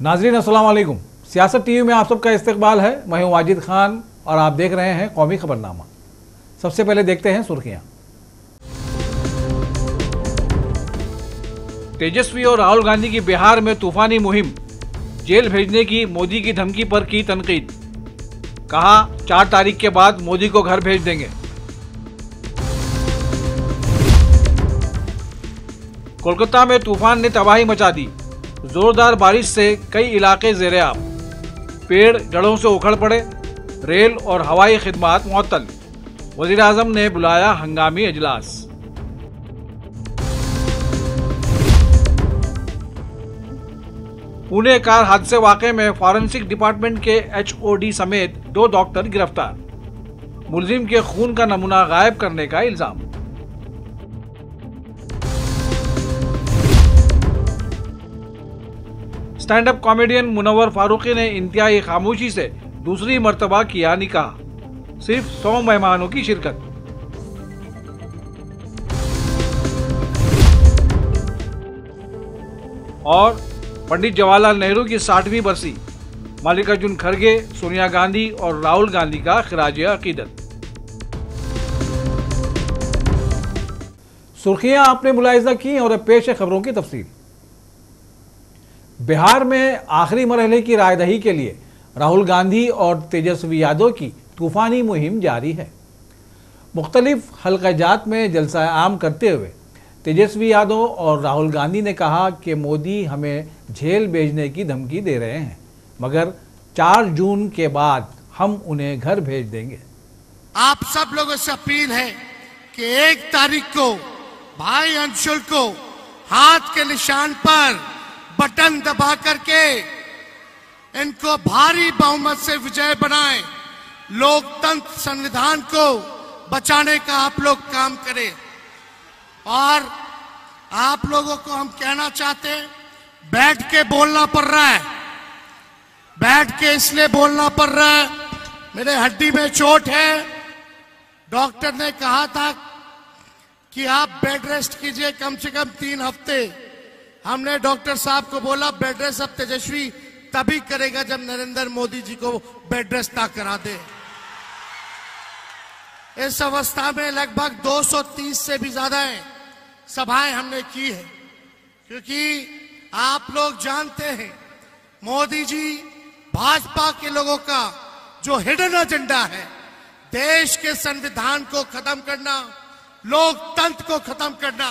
नाजरीन अस्सलाम वालेकुम। सियासत टीवी में आप सबका इस्तकबाल है। मैं हूं वाजिद खान और आप देख रहे हैं कौमी खबरनामा। सबसे पहले देखते हैं सुर्खियां। तेजस्वी और राहुल गांधी की बिहार में तूफानी मुहिम, जेल भेजने की मोदी की धमकी पर की तनकीद। कहा 4 तारीख के बाद मोदी को घर भेज देंगे। कोलकाता में तूफान ने तबाही मचा दी। जोरदार बारिश से कई इलाके ज़ेर-ए-आब। पेड़ जड़ों से उखड़ पड़े। रेल और हवाई खिदमात मुअत्तल। वज़ीर-ए-आज़म ने बुलाया हंगामी इजलास। पुणे कार हादसे वाक़े में फॉरेंसिक डिपार्टमेंट के HOD समेत 2 डॉक्टर गिरफ्तार। मुलजिम के खून का नमूना गायब करने का इल्जाम। Stand up comedian Munawar Faruqui ने इंतहाई खामोशी से दूसरी मर्तबा किया निकाह। सिर्फ 100 मेहमानों की शिरकत। और पंडित जवाहरलाल नेहरू की 60वीं बरसी। मल्लिकार्जुन खड़गे, सोनिया गांधी और राहुल गांधी का खिराज अकीदत। सुर्खियां आपने मुलाहिजा की और अब पेश है खबरों की तफसील। बिहार में आखिरी मरहले की रायदही के लिए राहुल गांधी और तेजस्वी यादव की तूफानी मुहिम जारी है। मुख्तलिफ हल्क़ाजात में जलसा आम करते हुए तेजस्वी यादव और राहुल गांधी ने कहा कि मोदी हमें जेल भेजने की धमकी दे रहे हैं, मगर 4 जून के बाद हम उन्हें घर भेज देंगे। आप सब लोगों से अपील है कि 1 तारीख को भाई अंशुल को हाथ के निशान पर बटन दबा करके इनको भारी बहुमत से विजय बनाएं। लोकतंत्र संविधान को बचाने का आप लोग काम करें। और आप लोगों को हम कहना चाहते हैं, बैठ के बोलना पड़ रहा है। बैठ के इसलिए बोलना पड़ रहा है, मेरे हड्डी में चोट है। डॉक्टर ने कहा था कि आप बेड रेस्ट कीजिए कम से कम 3 हफ्ते। हमने डॉक्टर साहब को बोला बेड रेस्ट अब तेजस्वी तभी करेगा जब नरेंद्र मोदी जी को बेड रेस्ट ना करा दे। इस अवस्था में लगभग 230 से भी ज्यादा सभाएं हमने की है, क्योंकि आप लोग जानते हैं मोदी जी भाजपा के लोगों का जो हिडन एजेंडा है, देश के संविधान को खत्म करना, लोकतंत्र को खत्म करना।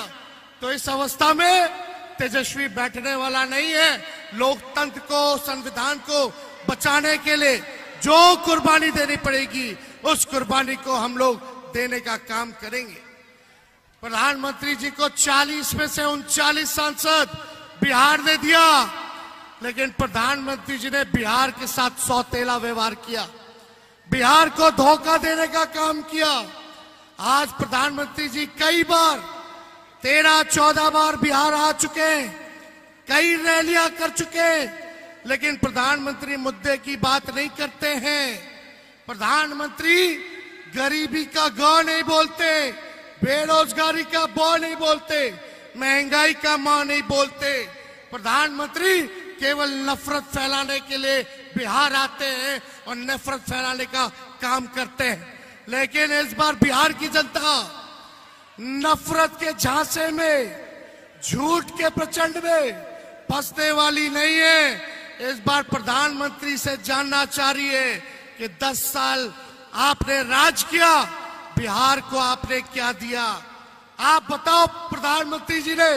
तो इस अवस्था में तेजस्वी बैठने वाला नहीं है। लोकतंत्र को, संविधान को बचाने के लिए जो कुर्बानी देनी पड़ेगी उस कुर्बानी को हम लोग देने का काम करेंगे। प्रधानमंत्री जी को 40 में से 39 सांसद बिहार ने दिया, लेकिन प्रधानमंत्री जी ने बिहार के साथ सौतेला व्यवहार किया, बिहार को धोखा देने का काम किया। आज प्रधानमंत्री जी कई बार 13-14 बार बिहार आ चुके हैं, कई रैलियां कर चुके, लेकिन प्रधानमंत्री मुद्दे की बात नहीं करते हैं। प्रधानमंत्री गरीबी का ग नहीं बोलते, बेरोजगारी का ब नहीं बोलते, महंगाई का म नहीं बोलते। प्रधानमंत्री केवल नफरत फैलाने के लिए बिहार आते हैं और नफरत फैलाने का काम करते हैं। लेकिन इस बार बिहार की जनता नफरत के झांसे में, झूठ के प्रचंड में फंसने वाली नहीं है। इस बार प्रधानमंत्री से जानना चाह रही है कि 10 साल आपने राज किया, बिहार को आपने क्या दिया। आप बताओ, प्रधानमंत्री जी ने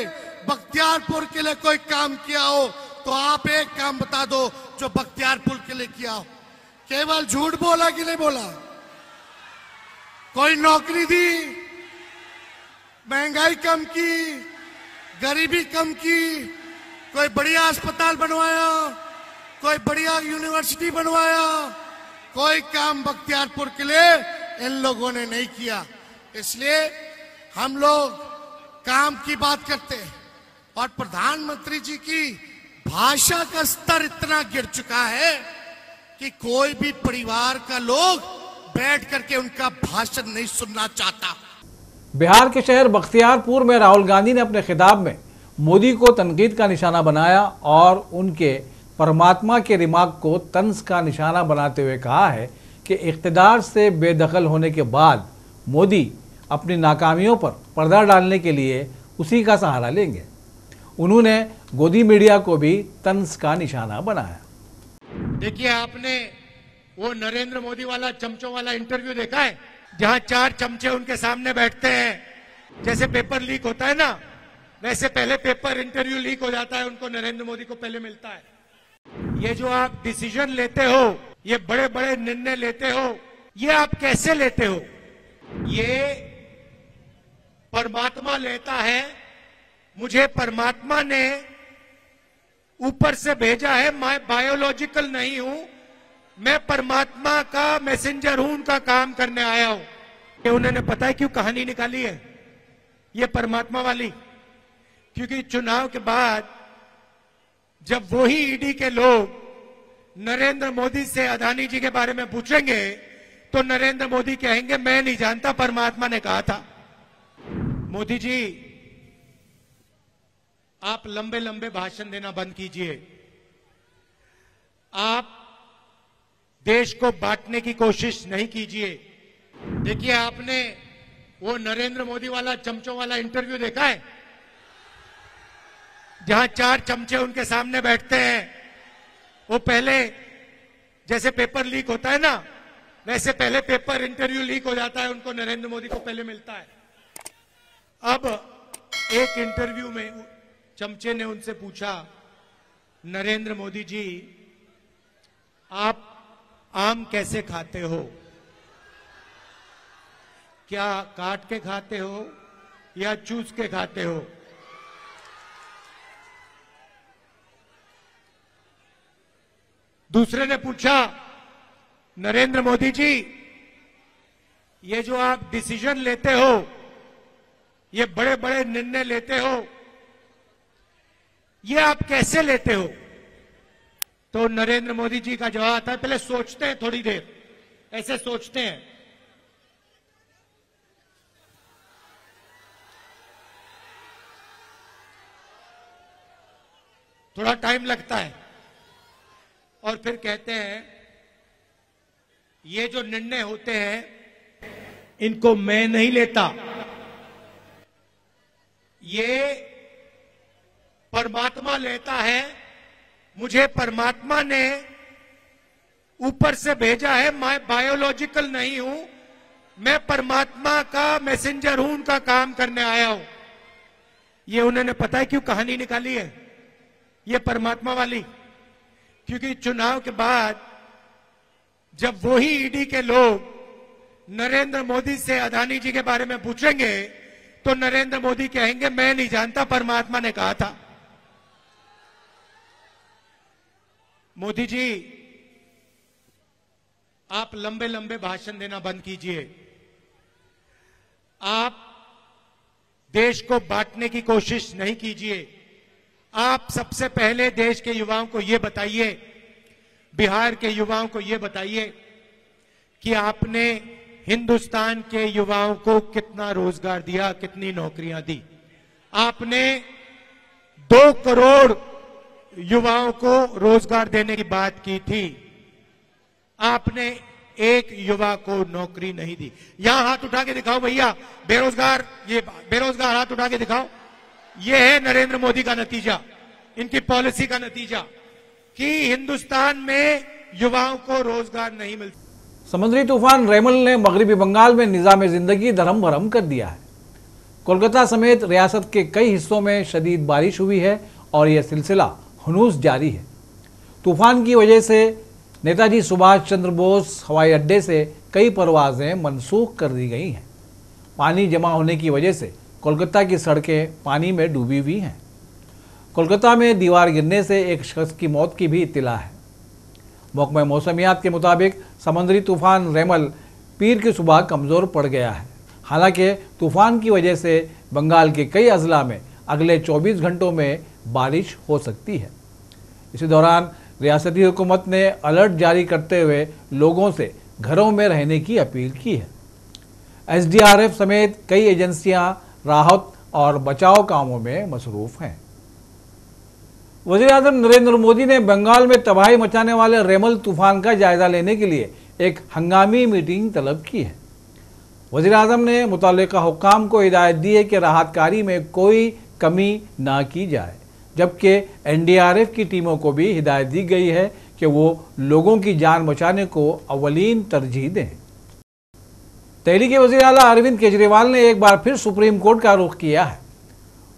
बख्तियारपुर के लिए कोई काम किया हो तो आप एक काम बता दो जो बख्तियारपुर के लिए किया हो। केवल झूठ बोला कि नहीं बोला? कोई नौकरी दी, महंगाई कम की, गरीबी कम की, कोई बढ़िया अस्पताल बनवाया, कोई बढ़िया यूनिवर्सिटी बनवाया, कोई काम बख्तियारपुर के लिए इन लोगों ने नहीं किया। इसलिए हम लोग काम की बात करते हैं। और प्रधानमंत्री जी की भाषा का स्तर इतना गिर चुका है कि कोई भी परिवार का लोग बैठ करके उनका भाषण नहीं सुनना चाहता। बिहार के शहर बख्तियारपुर में राहुल गांधी ने अपने खिताब में मोदी को तनकीद का निशाना बनाया और उनके परमात्मा के रिमार्क को तंज का निशाना बनाते हुए कहा है कि इक़्तिदार से बेदखल होने के बाद मोदी अपनी नाकामियों पर पर्दा डालने के लिए उसी का सहारा लेंगे। उन्होंने गोदी मीडिया को भी तंज का निशाना बनाया। देखिए, आपने वो नरेंद्र मोदी वाला चमचों वाला इंटरव्यू देखा है, जहां 4 चमचे उनके सामने बैठते हैं। जैसे पेपर लीक होता है ना, वैसे पहले पेपर इंटरव्यू लीक हो जाता है, उनको नरेंद्र मोदी को पहले मिलता है। ये जो आप डिसीजन लेते हो, ये बड़े बड़े निर्णय लेते हो, ये आप कैसे लेते हो? ये परमात्मा लेता है। मुझे परमात्मा ने ऊपर से भेजा है, मैं बायोलॉजिकल नहीं हूं, मैं परमात्मा का मैसेंजर हूं, उनका काम करने आया हूं। ये उन्होंने पता है क्यों कहानी निकाली है ये परमात्मा वाली? क्योंकि चुनाव के बाद जब वही ईडी के लोग नरेंद्र मोदी से अदानी जी के बारे में पूछेंगे तो नरेंद्र मोदी कहेंगे मैं नहीं जानता, परमात्मा ने कहा था। मोदी जी, आप लंबे लंबे भाषण देना बंद कीजिए। आप देश को बांटने की कोशिश नहीं कीजिए। देखिए, आपने वो नरेंद्र मोदी वाला चमचों वाला इंटरव्यू देखा है, जहां 4 चमचे उनके सामने बैठते हैं। वो पहले जैसे पेपर लीक होता है ना, वैसे पहले पेपर इंटरव्यू लीक हो जाता है, उनको नरेंद्र मोदी को पहले मिलता है। अब एक इंटरव्यू में चमचे ने उनसे पूछा, नरेंद्र मोदी जी, आप आम कैसे खाते हो? क्या काट के खाते हो या चूस के खाते हो? दूसरे ने पूछा, नरेंद्र मोदी जी, ये जो आप डिसीजन लेते हो, ये बड़े बड़े निर्णय लेते हो, ये आप कैसे लेते हो? तो नरेंद्र मोदी जी का जवाब आता है, पहले सोचते हैं थोड़ी देर, ऐसे सोचते हैं। थोड़ा टाइम लगता है और फिर कहते हैं, ये जो निर्णय होते हैं इनको मैं नहीं लेता, ये परमात्मा लेता है। मुझे परमात्मा ने ऊपर से भेजा है, मैं बायोलॉजिकल नहीं हूं, मैं परमात्मा का मैसेंजर हूं, उनका काम करने आया हूं। ये उन्होंने पता है क्यों कहानी निकाली है ये परमात्मा वाली? क्योंकि चुनाव के बाद जब वही ईडी के लोग नरेंद्र मोदी से अदानी जी के बारे में पूछेंगे तो नरेंद्र मोदी कहेंगे मैं नहीं जानता, परमात्मा ने कहा था। मोदी जी, आप लंबे लंबे भाषण देना बंद कीजिए। आप देश को बांटने की कोशिश नहीं कीजिए। आप सबसे पहले देश के युवाओं को यह बताइए, बिहार के युवाओं को यह बताइए कि आपने हिंदुस्तान के युवाओं को कितना रोजगार दिया, कितनी नौकरियां दी। आपने 2 करोड़ युवाओं को रोजगार देने की बात की थी, आपने एक युवा को नौकरी नहीं दी। यहां हाथ उठा के दिखाओ भैया, बेरोजगार, ये बेरोजगार हाथ उठा के दिखाओ। ये है नरेंद्र मोदी का नतीजा, इनकी पॉलिसी का नतीजा कि हिंदुस्तान में युवाओं को रोजगार नहीं मिलता। समुद्री तूफान रेमल ने मगरबी बंगाल में निज़ाम जिंदगी धरम भरम कर दिया है। कोलकाता समेत रियासत के कई हिस्सों में शदीद बारिश हुई है और यह सिलसिला हनूस जारी है। तूफान की वजह से नेताजी सुभाष चंद्र बोस हवाई अड्डे से कई परवाजें मनसूख कर दी गई हैं। पानी जमा होने की वजह से कोलकाता की सड़कें पानी में डूबी हुई हैं। कोलकाता में दीवार गिरने से एक शख्स की मौत की भी इत्तिला है। महकमा मौसमियात के मुताबिक समुद्री तूफान रेमल पीर की सुबह कमज़ोर पड़ गया है। हालांकि तूफान की वजह से बंगाल के कई अजला में अगले 24 घंटों में बारिश हो सकती है। इसी दौरान रियासती हुकूमत ने अलर्ट जारी करते हुए लोगों से घरों में रहने की अपील की है। SDRF समेत कई एजेंसियां राहत और बचाव कामों में मसरूफ़ हैं। वज़ीर-ए-आज़म नरेंद्र मोदी ने बंगाल में तबाही मचाने वाले रेमल तूफान का जायजा लेने के लिए एक हंगामी मीटिंग तलब की है। वज़ीर-ए-आज़म ने मुतल्लिका हुक्काम को हिदायत दी है कि राहत कार्य में कोई कमी ना की जाए, जबकि एनडीआरएफ की टीमों को भी हिदायत दी गई है कि वो लोगों की जान बचाने को अव्वलीन तरजीह दें। दिल्ली के वज़ीर आला अरविंद केजरीवाल ने एक बार फिर सुप्रीम कोर्ट का रुख किया है।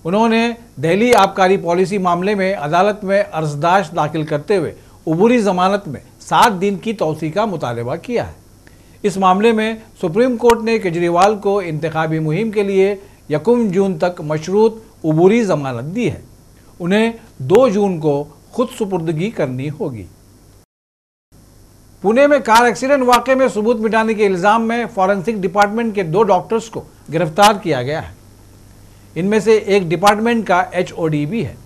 उन्होंने दिल्ली आबकारी पॉलिसी मामले में अदालत में अर्जदाश्त दाखिल करते हुए उबूरी जमानत में 7 दिन की तौसी का मुतालबा किया है। इस मामले में सुप्रीम कोर्ट ने केजरीवाल को इंतखाबी मुहिम के लिए 1 जून तक मशरूत उबूरी जमानत दी है। उन्हें 2 जून को खुद सुपुर्दगी करनी होगी। पुणे में कार एक्सीडेंट वाकये में सबूत मिटाने के इल्जाम में फॉरेंसिक डिपार्टमेंट के 2 डॉक्टर्स को गिरफ्तार किया गया है। इनमें से एक डिपार्टमेंट का HOD भी है।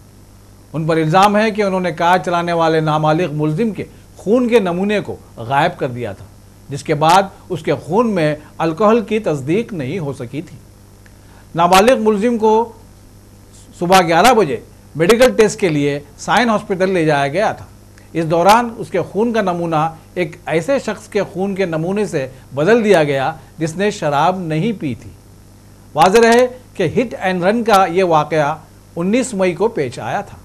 उन पर इल्जाम है कि उन्होंने कार चलाने वाले नाबालिग मुलजिम के खून के नमूने को गायब कर दिया था, जिसके बाद उसके खून में अल्कोहल की तस्दीक नहीं हो सकी थी। नाबालिग मुलजिम को सुबह 11 बजे मेडिकल टेस्ट के लिए साइन हॉस्पिटल ले जाया गया था। इस दौरान उसके खून का नमूना एक ऐसे शख्स के खून के नमूने से बदल दिया गया जिसने शराब नहीं पी थी। वाज़ेह रहे कि हिट एंड रन का ये वाक़या 19 मई को पेश आया था।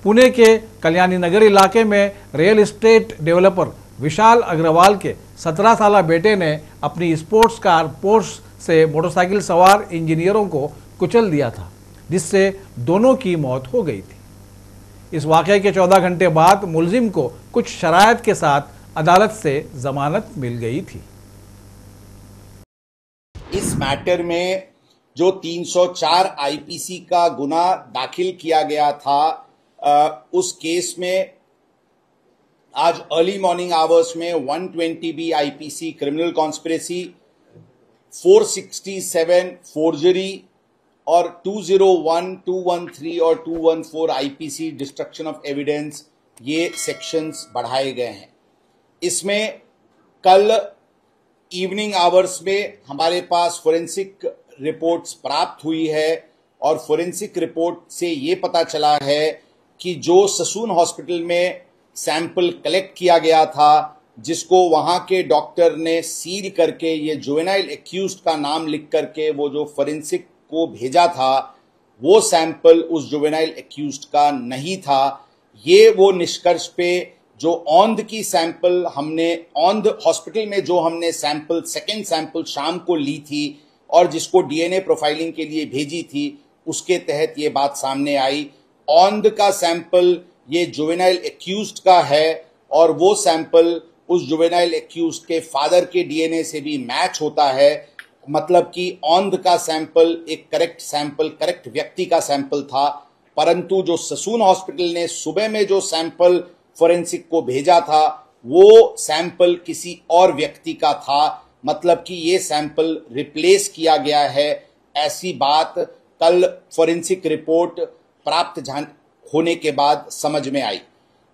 पुणे के कल्याणी नगर इलाके में रियल एस्टेट डेवलपर विशाल अग्रवाल के 17 साला बेटे ने अपनी स्पोर्ट्स कार पोर्श से मोटरसाइकिल सवार इंजीनियरों को कुचल दिया था, जिससे दोनों की मौत हो गई थी। इस वाक़ये के 14 घंटे बाद मुलजिम को कुछ शराइत के साथ अदालत से जमानत मिल गई थी। इस मैटर में जो 304 आईपीसी का गुना दाखिल किया गया था, उस केस में आज अर्ली मॉर्निंग आवर्स में 120B IPC criminal conspiracy, 467 forgery और 201, 213 और 214 आईपीसी डिस्ट्रक्शन ऑफ एविडेंस, ये सेक्शंस बढ़ाए गए हैं। इसमें कल इवनिंग आवर्स में हमारे पास फोरेंसिक रिपोर्ट्स प्राप्त हुई है और फोरेंसिक रिपोर्ट से ये पता चला है कि जो ससून हॉस्पिटल में सैंपल कलेक्ट किया गया था, जिसको वहां के डॉक्टर ने सील करके ये जुवेनाइल एक्यूज्ड का नाम लिख करके वो जो फोरेंसिक को भेजा था, वो सैंपल उस जुवेनाइल एक्यूज्ड का नहीं था। ये वो निष्कर्ष पे जो औंध की सैंपल हमने औंध हॉस्पिटल में जो हमने सैंपल सेकेंड सैंपल शाम को ली थी और जिसको डीएनए प्रोफाइलिंग के लिए भेजी थी, उसके तहत ये बात सामने आई। औंध का सैंपल ये जुवेनाइल एक्यूज्ड का है और वो सैंपल उस जुवेनाइल एक्यूज्ड के फादर के डीएनए से भी मैच होता है। मतलब कि औंध का सैंपल एक करेक्ट सैंपल, करेक्ट व्यक्ति का सैंपल था। परंतु जो ससून हॉस्पिटल ने सुबह में जो सैंपल फोरेंसिक को भेजा था, वो सैंपल किसी और व्यक्ति का था। मतलब कि ये सैंपल रिप्लेस किया गया है, ऐसी बात कल फोरेंसिक रिपोर्ट प्राप्त होने के बाद समझ में आई।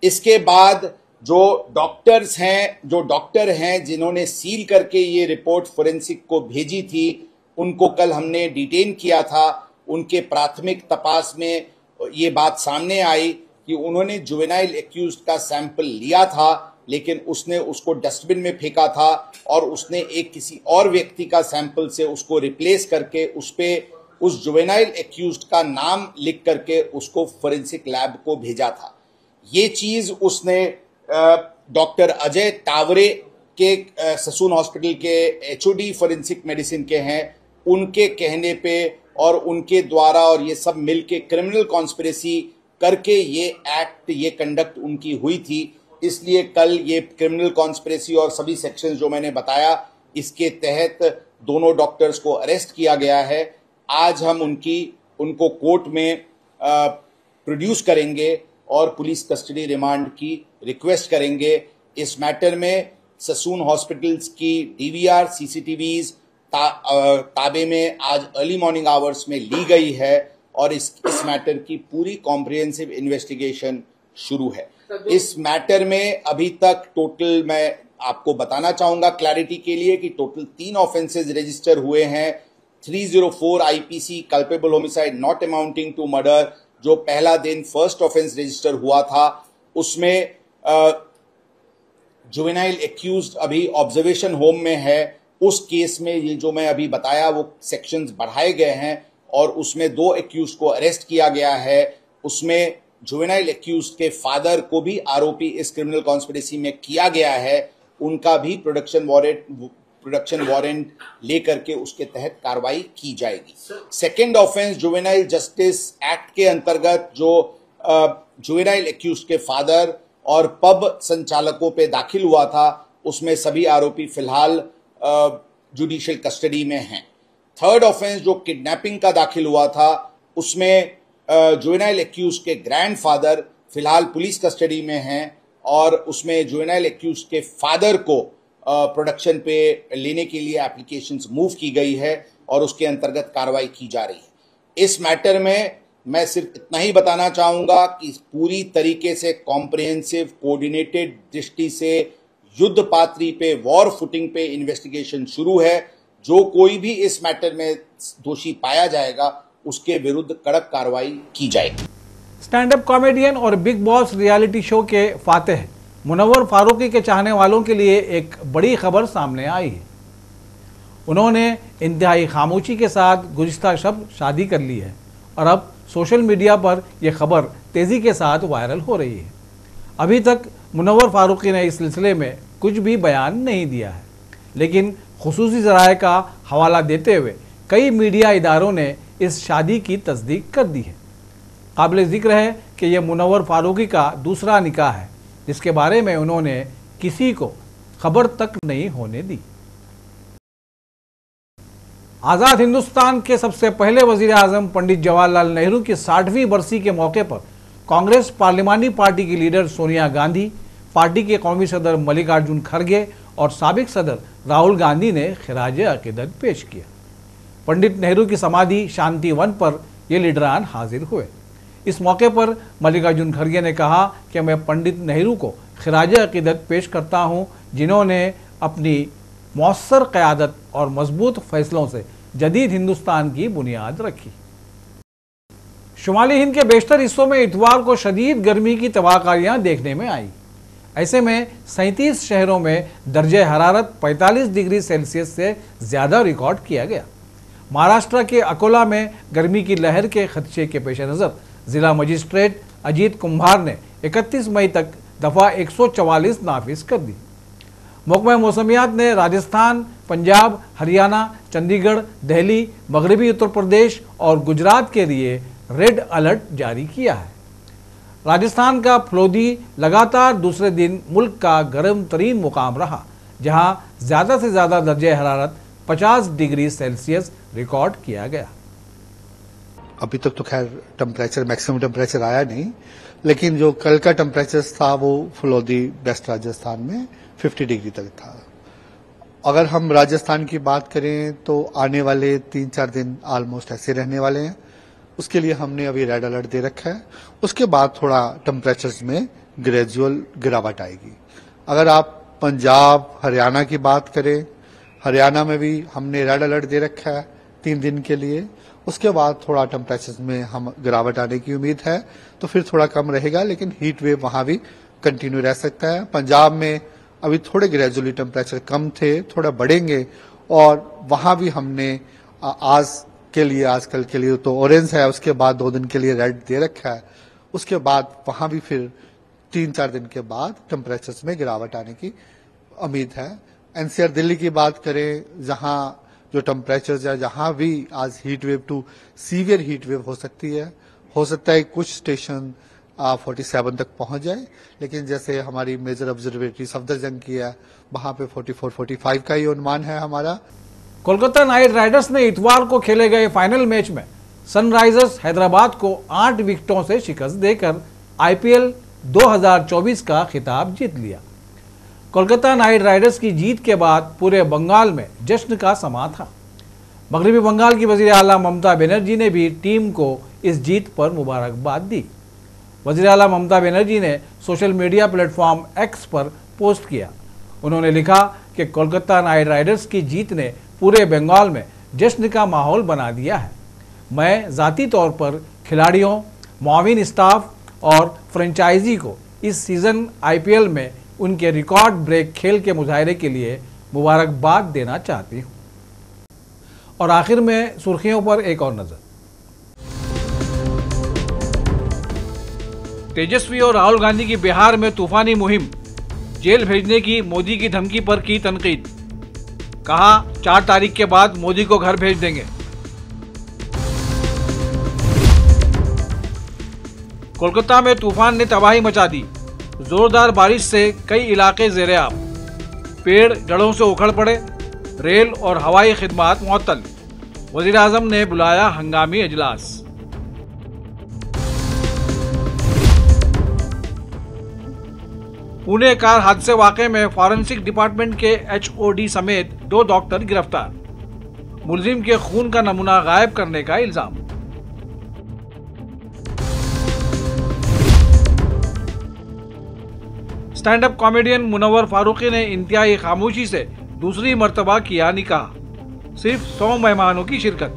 इसके बाद जो डॉक्टर हैं जिन्होंने सील करके ये रिपोर्ट फोरेंसिक को भेजी थी, उनको कल हमने डिटेन किया था। उनके प्राथमिक तपास में ये बात सामने आई कि उन्होंने जुवेनाइल एक्यूज्ड का सैंपल लिया था, लेकिन उसने उसको डस्टबिन में फेंका था और उसने एक किसी और व्यक्ति का सैंपल से उसको रिप्लेस करके उस जुवेनाइल एक्यूज्ड का नाम लिख करके उसको फोरेंसिक लैब को भेजा था। ये चीज उसने डॉक्टर अजय टावरे के ससून हॉस्पिटल के HOD फोरेंसिक मेडिसिन के हैं, उनके कहने पे और उनके द्वारा और ये सब मिलके क्रिमिनल कॉन्स्पिरेसी करके ये एक्ट, ये कंडक्ट उनकी हुई थी। इसलिए कल ये क्रिमिनल कॉन्स्पिरेसी और सभी सेक्शंस जो मैंने बताया, इसके तहत दोनों डॉक्टर्स को अरेस्ट किया गया है। आज हम उनको कोर्ट में प्रोड्यूस करेंगे और पुलिस कस्टडी रिमांड की रिक्वेस्ट करेंगे। इस मैटर में ससून हॉस्पिटल्स की DVR CCTVs ताबे में आज अर्ली मॉर्निंग आवर्स में ली गई है और इस मैटर की पूरी कॉम्प्रिहेंसिव इन्वेस्टिगेशन शुरू है। इस मैटर में अभी तक टोटल, मैं आपको बताना चाहूंगा क्लैरिटी के लिए, कि टोटल 3 ऑफेंसेज रजिस्टर हुए हैं। 304 IPC culpable homicide not amounting to murder, जो पहला दिन फर्स्ट ऑफेंस रजिस्टर हुआ था उसमें जुवेनाइल एक्यूज्ड अभी ऑब्जर्वेशन होम में है। उस केस में ये जो मैं अभी बताया वो सेक्शंस बढ़ाए गए हैं और उसमें 2 एक्यूज्ड को अरेस्ट किया गया है। उसमें जुवेनाइल एक्यूज्ड के फादर को भी आरोपी इस क्रिमिनल कॉन्स्पिरेसी में किया गया है। उनका भी प्रोडक्शन वारंट लेकर के उसके तहत कार्रवाई की जाएगी। Second offence juvenile justice act के अंतर्गत जो जुवेनाइल एक्यूज्ड के फादर और पब संचालकों पे दाखिल हुआ था उसमें सभी आरोपी फिलहाल जुडिशियल कस्टडी में हैं। थर्ड ऑफेंस जो किडनैपिंग का दाखिल हुआ था उसमें जुवेनाइल एक्यूज्ड के ग्रैंडफादर फिलहाल पुलिस कस्टडी में हैं और उसमें जुवेनाइल एक्यूज्ड के फादर को प्रोडक्शन पे लेने के लिए एप्लीकेशंस मूव की गई है और उसके अंतर्गत कार्रवाई की जा रही है। इस मैटर में मैं सिर्फ इतना ही बताना चाहूंगा कि पूरी तरीके से कॉम्प्रिहेंसिव कोऑर्डिनेटेड दृष्टि से युद्ध पात्री पे वॉर फुटिंग पे इन्वेस्टिगेशन शुरू है। जो कोई भी इस मैटर में दोषी पाया जाएगा उसके विरुद्ध कड़क कार्रवाई की जाएगी। स्टैंड अप कॉमेडियन और बिग बॉस रियलिटी शो के फातेह मुनव्वर फारूकी के चाहने वालों के लिए एक बड़ी खबर सामने आई है। उन्होंने इंतहाई खामोशी के साथ गुज़िश्ता शब शादी कर ली है और अब सोशल मीडिया पर यह खबर तेज़ी के साथ वायरल हो रही है। अभी तक मुनव्वर फारूकी ने इस सिलसिले में कुछ भी बयान नहीं दिया है, लेकिन खुसूसी ज़राए का हवाला देते हुए कई मीडिया इदारों ने इस शादी की तस्दीक कर दी है। काबिल ज़िक्र है कि यह मुनव्वर फारूकी का दूसरा निकाह है जिसके बारे में उन्होंने किसी को खबर तक नहीं होने दी। आज़ाद हिंदुस्तान के सबसे पहले वज़ीर आज़म पंडित जवाहरलाल नेहरू की 60वीं बरसी के मौके पर कांग्रेस पार्लिमानी पार्टी की लीडर सोनिया गांधी, पार्टी के कौमी सदर मल्लिकार्जुन खड़गे और साबिक सदर राहुल गांधी ने खिराज अकीदत पेश किया। पंडित नेहरू की समाधि शांति वन पर ये लीडरान हाजिर हुए। इस मौके पर मल्लिकार्जुन खड़गे ने कहा कि मैं पंडित नेहरू को खिराज अकीदत पेश करता हूं, जिन्होंने अपनी मौसर क़यादत और मजबूत फैसलों से जदीद हिंदुस्तान की बुनियाद रखी। शुमाली हिंद के बेशतर हिस्सों में इतवार को शदीद गर्मी की तबाहकारियां देखने में आई। ऐसे में 37 शहरों में दर्जे हरारत 45 डिग्री सेल्सियस से ज़्यादा रिकॉर्ड किया गया। महाराष्ट्र के अकोला में गर्मी की लहर के खदशे के पेश नज़र ज़िला मजिस्ट्रेट अजीत कुम्भार ने 31 मई तक दफ़ा 144 नाफिज कर दी। महकमा मौसमियात ने राजस्थान, पंजाब, हरियाणा, चंडीगढ़, दिल्ली, मगरबी उत्तर प्रदेश और गुजरात के लिए रेड अलर्ट जारी किया है। राजस्थान का फ्लोदी लगातार दूसरे दिन मुल्क का गर्म तरीन मुकाम रहा, जहां ज़्यादा से ज़्यादा दर्जे हरारत 50 डिग्री सेल्सियस रिकॉर्ड किया गया। अभी तक तो खैर टेम्परेचर मैक्सिमम टेम्परेचर आया नहीं, लेकिन जो कल का टेम्परेचर था वो फ्लोदी वेस्ट राजस्थान में 50 डिग्री तक था। अगर हम राजस्थान की बात करें तो आने वाले 3-4 दिन ऑलमोस्ट ऐसे रहने वाले हैं। उसके लिए हमने अभी रेड अलर्ट दे रखा है। उसके बाद थोड़ा टेम्परेचर्स में ग्रेजुअल गिरावट आएगी। अगर आप पंजाब, हरियाणा की बात करें, हरियाणा में भी हमने रेड अलर्ट दे रखा है 3 दिन के लिए। उसके बाद थोड़ा टेम्परेचर में हम गिरावट आने की उम्मीद है, तो फिर थोड़ा कम रहेगा, लेकिन हीट वेव वहां भी कंटिन्यू रह सकता है। पंजाब में अभी थोड़े ग्रेजुअली टेम्परेचर कम थे, थोड़ा बढ़ेंगे और वहां भी हमने आजकल के लिए तो ऑरेंज है, उसके बाद 2 दिन के लिए रेड दे रखा है। उसके बाद वहां भी फिर 3-4 दिन के बाद टेम्परेचर में गिरावट आने की उम्मीद है। एनसीआर दिल्ली की बात करें, जहां जो टेम्परेचर है, जहां भी आज heat wave to severe heat wave हो सकती है। हो सकता है कुछ स्टेशन 47 तक पहुंच जाए, लेकिन जैसे हमारी मेजर ऑब्जर्वेटरी सफदरजंग की है, वहां पे 44-45 का ही अनुमान है हमारा। कोलकाता नाइट राइडर्स ने इतवार को खेले गए फाइनल मैच में सनराइजर्स हैदराबाद को 8 विकेटों से शिकस्त देकर आईपीएल 2024 का खिताब जीत लिया। कोलकाता नाइट राइडर्स की जीत के बाद पूरे बंगाल में जश्न का समा था। मगरबी बंगाल की वज़ीर आला ममता बनर्जी ने भी टीम को इस जीत पर मुबारकबाद दी। वज़ीर आला ममता बनर्जी ने सोशल मीडिया प्लेटफॉर्म एक्स पर पोस्ट किया। उन्होंने लिखा कि कोलकाता नाइट राइडर्स की जीत ने पूरे बंगाल में जश्न का माहौल बना दिया है। मैं ज़ाती तौर पर खिलाड़ियों, मुआविन स्टाफ और फ्रेंचाइजी को इस सीज़न IPL में उनके रिकॉर्ड ब्रेक खेल के मुजाहरे के लिए मुबारकबाद देना चाहती हूँ। और आखिर में सुर्खियों पर एक और नज़र। तेजस्वी और राहुल गांधी की बिहार में तूफानी मुहिम, जेल भेजने की मोदी की धमकी पर की तनकीद। कहा 4 तारीख के बाद मोदी को घर भेज देंगे। कोलकाता में तूफान ने तबाही मचा दी। जोरदार बारिश से कई इलाके ज़ेरे-आब, पेड़ जड़ों से उखड़ पड़े, रेल और हवाई खिदमात मुअत्तल। वज़ीर-ए-आज़म ने बुलाया हंगामी इजलास। पुणे कार हादसे वाक़े में फॉरेंसिक डिपार्टमेंट के HOD समेत 2 डॉक्टर गिरफ्तार। मुलजिम के खून का नमूना गायब करने का इल्जाम। Stand up comedian Munawar Faruqui ने इंतहाई खामोशी से दूसरी मर्तबा किया निकाह। सिर्फ 100 मेहमानों की शिरकत।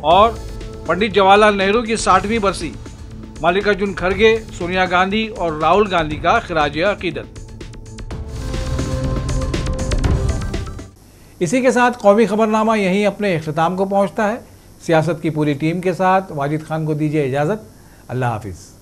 और पंडित जवाहरलाल नेहरू की 60वीं बरसी, मल्लिकार्जुन खड़गे, सोनिया गांधी और राहुल गांधी का खिराज अकीदत। इसी के साथ कौमी खबरनामा यहीं अपने इख्तिताम को पहुंचता है। सियासत की पूरी टीम के साथ वाजिद खान को दीजिए इजाज़त। अल्लाह हाफिज़।